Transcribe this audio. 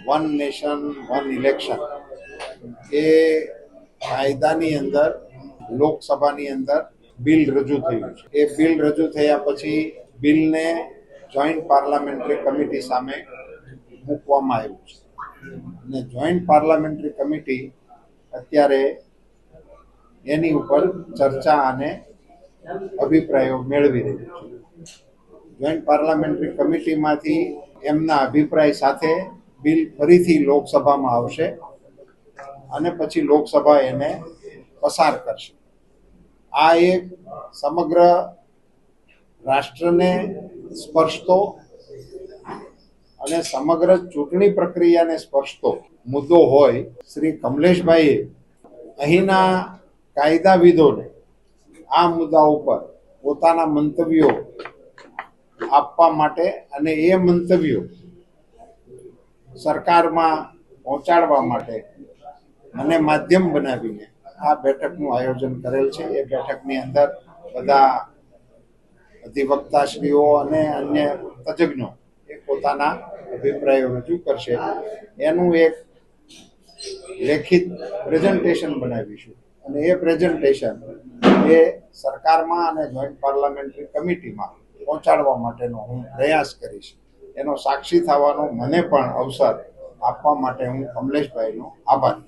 One nation one election એ કાયદાની અંદર લોકસભાની અંદર બિલ રજૂ થયું છે. એ બિલ રજૂ થયા પછી બિલને જોઈન્ટ પાર્લામેન્ટરી કમિટી સામે મૂકવામાં આવ્યું છે અને જોઈન્ટ પાર્લામેન્ટરી કમિટી અત્યારે એની ઉપર ચર્ચા અને અભિપ્રાયો મેળવી રહી છે. જોઈન્ટ પાર્લામેન્ટરી કમિટીમાંથી એમના અભિપ્રાય સાથે બિલ ફરીથી લોકસભામાં આવશે અને પછી લોકસભા એને પસાર કરશે. આ એક સમગ્ર રાષ્ટ્રને સ્પર્શતો અને સમગ્ર ચૂંટણી પ્રક્રિયાને સ્પર્શતો મુદ્દો હોય. શ્રી કમલેશભાઈએ અહીંના કાયદાવિદોને આ મુદ્દા ઉપર પોતાના મંતવ્યો આપવા માટે અને એ મંતવ્યો સરકારમાં પહોંચાડવા માટે મને માધ્યમ બનાવીને આ બેઠકનું આયોજન કરેલ છે. એ બેઠકની અંદર બધા અધિવક્તાશ્રીઓ અને અન્ય તજજ્ઞો એ પોતાના અભિપ્રાયો રજૂ કરશે. એનું એક લેખિત પ્રેઝન્ટેશન બનાવીશું અને એ પ્રેઝન્ટેશન એ સરકારમાં અને જોઈન્ટ પાર્લામેન્ટરી કમિટીમાં પહોંચાડવા માટેનો હું પ્રયાસ કરીશ. એનો સાક્ષી થવાનો મને પણ અવસર આપવા માટે હું કમલેશભાઈનો આભારી છું.